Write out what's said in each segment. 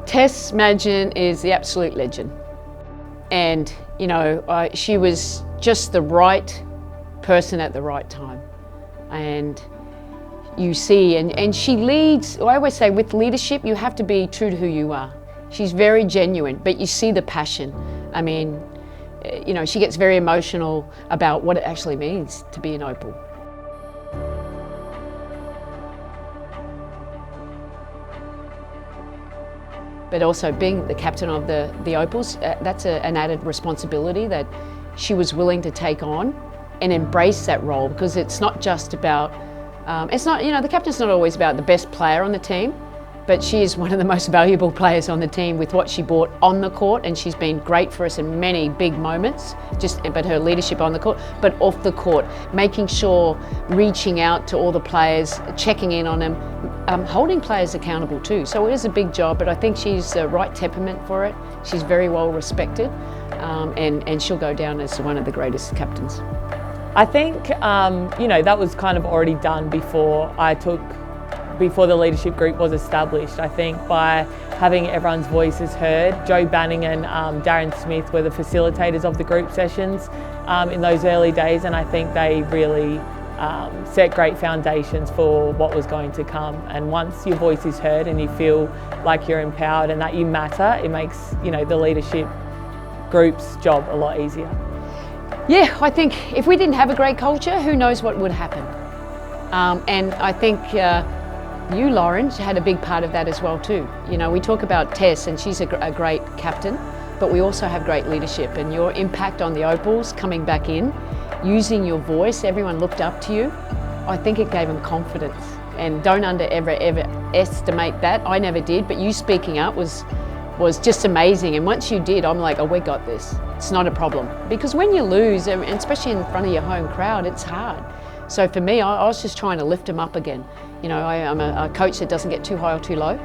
Tess Madgen is the absolute legend. And, you know, she was just the right person at the right time. And you see, and she leads, I always say with leadership, you have to be true to who you are. She's very genuine, but you see the passion. I mean, you know, she gets very emotional about what it actually means to be an Opal. But also being the captain of the Opals, that's an added responsibility that she was willing to take on and embrace that role, because it's not just about, it's not, you know, the captain's not always about the best player on the team, but she is one of the most valuable players on the team with what she brought on the court, and she's been great for us in many big moments, but her leadership on the court, but off the court, making sure, reaching out to all the players, checking in on them, holding players accountable too. So it is a big job, but I think she's the right temperament for it. She's very well respected, and she'll go down as one of the greatest captains. I think, you know, that was kind of already done before the leadership group was established. I think by having everyone's voices heard, Joe Banning and Darren Smith were the facilitators of the group sessions in those early days, and I think they really set great foundations for what was going to come. And once your voice is heard and you feel like you're empowered and that you matter, it makes, you know, the leadership group's job a lot easier. Yeah, I think if we didn't have a great culture, who knows what would happen. And I think you, Lauren, had a big part of that as well too. You know, we talk about Tess, and she's a great captain, but we also have great leadership, and your impact on the Opals, coming back in, using your voice, everyone looked up to you. I think it gave them confidence, and don't ever estimate that. I never did, but you speaking up was just amazing. And once you did, I'm like, oh, we got this. It's not a problem. Because when you lose, and especially in front of your home crowd, it's hard. So for me, I was just trying to lift them up again. You know, I'm a coach that doesn't get too high or too low.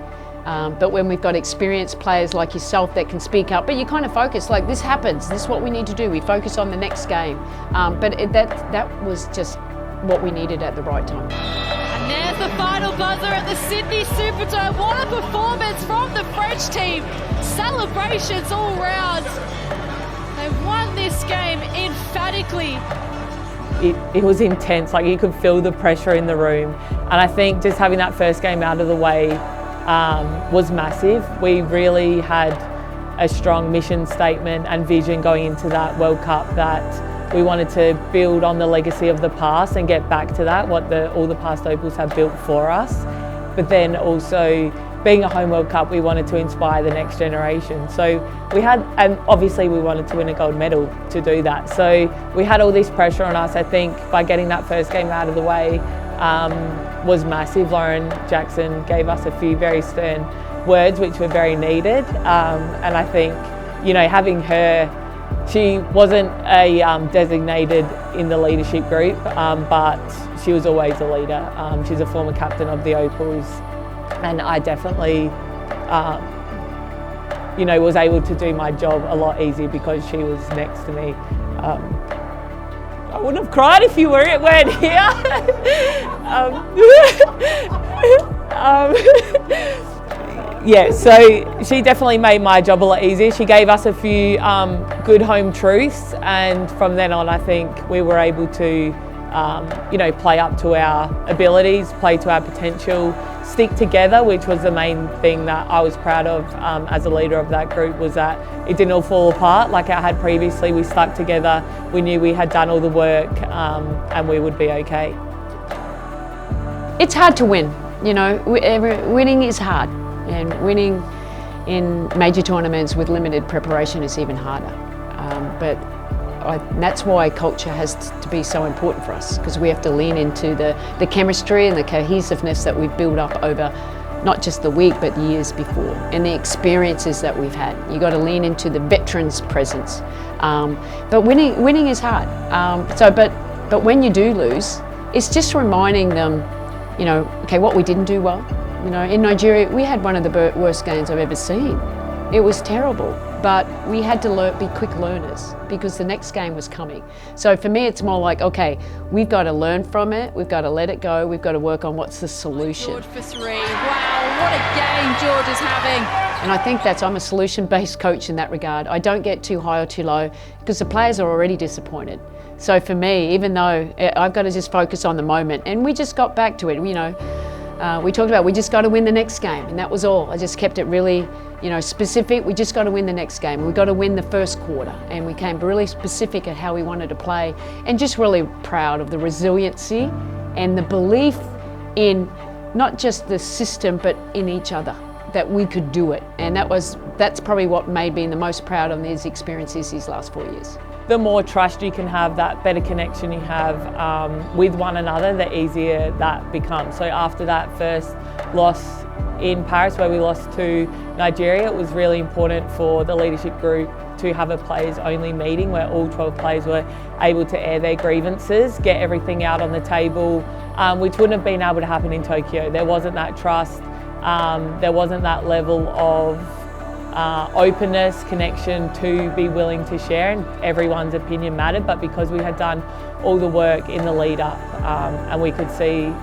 But when we've got experienced players like yourself that can speak up, but you kind of focus, like, this happens, this is what we need to do. We focus on the next game. But that was just what we needed at the right time. And there's the final buzzer at the Sydney Superdome. What a performance from the French team. Celebrations all round. They won this game emphatically. It was intense, like you could feel the pressure in the room. And I think just having that first game out of the way was massive. We really had a strong mission statement and vision going into that World Cup, that we wanted to build on the legacy of the past and get back to that, what all the past Opals have built for us. But then also, being a home World Cup, we wanted to inspire the next generation. So we had, and obviously we wanted to win a gold medal to do that. So we had all this pressure on us. I think by getting that first game out of the way was massive. Lauren Jackson gave us a few very stern words, which were very needed. And I think, you know, having her, she wasn't a designated in the leadership group, but she was always a leader. She's a former captain of the Opals. And I definitely, you know, was able to do my job a lot easier because she was next to me. I wouldn't have cried if you weren't here. Yeah, so she definitely made my job a lot easier. She gave us a few good home truths, and from then on, I think we were able to, you know, play up to our abilities, play to our potential, stick together, which was the main thing that I was proud of as a leader of that group, was that it didn't all fall apart like it had previously. We stuck together, we knew we had done all the work, and we would be okay. It's hard to win, you know, winning is hard, and winning in major tournaments with limited preparation is even harder. But that's why culture has to be so important for us, because we have to lean into the chemistry and the cohesiveness that we've built up over not just the week but years before, and the experiences that we've had. You got to lean into the veterans' presence. But winning is hard. But when you do lose, it's just reminding them, you know, okay, what we didn't do well. You know, in Nigeria, we had one of the worst games I've ever seen. It was terrible, but we had to be quick learners because the next game was coming. So for me, it's more like, okay, we've got to learn from it, we've got to let it go, we've got to work on what's the solution. George for three. Wow, what a game George is having. And I think I'm a solution-based coach in that regard. I don't get too high or too low because the players are already disappointed. So for me, even though I've got to just focus on the moment, and we just got back to it, you know, we talked about we just got to win the next game, and that was all. I just kept it really, you know, specific. We just got to win the next game. We got to win the first quarter, and we came really specific at how we wanted to play, and just really proud of the resiliency and the belief in not just the system but in each other, that we could do it. And that's probably what made me the most proud of these experiences these last 4 years. The more trust you can have, that better connection you have with one another, the easier that becomes. So after that first loss in Paris, where we lost to Nigeria, it was really important for the leadership group to have a players-only meeting where all 12 players were able to air their grievances, get everything out on the table, which wouldn't have been able to happen in Tokyo. There wasn't that trust, there wasn't that level of openness, connection to be willing to share, and everyone's opinion mattered. But because we had done all the work in the lead up, and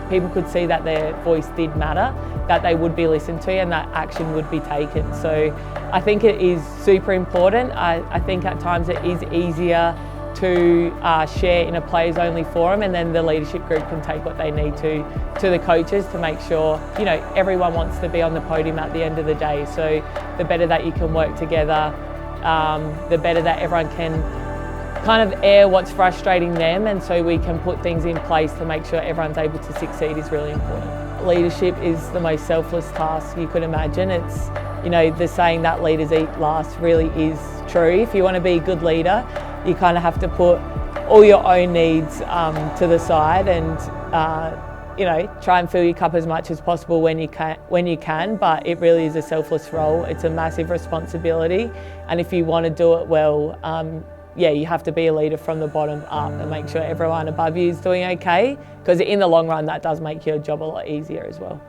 people could see that their voice did matter, that they would be listened to and that action would be taken. So I think it is super important. I think at times it is easier to share in a players only forum, and then the leadership group can take what they need to the coaches to make sure, you know, everyone wants to be on the podium at the end of the day. So the better that you can work together, the better that everyone can kind of air what's frustrating them, and so we can put things in place to make sure everyone's able to succeed is really important. Leadership is the most selfless task you could imagine. It's, you know, the saying that leaders eat last really is true. If you want to be a good leader, you kind of have to put all your own needs to the side and you know, try and fill your cup as much as possible when you can, but it really is a selfless role. It's a massive responsibility, and if you want to do it well, yeah, you have to be a leader from the bottom up and make sure everyone above you is doing okay, because in the long run that does make your job a lot easier as well.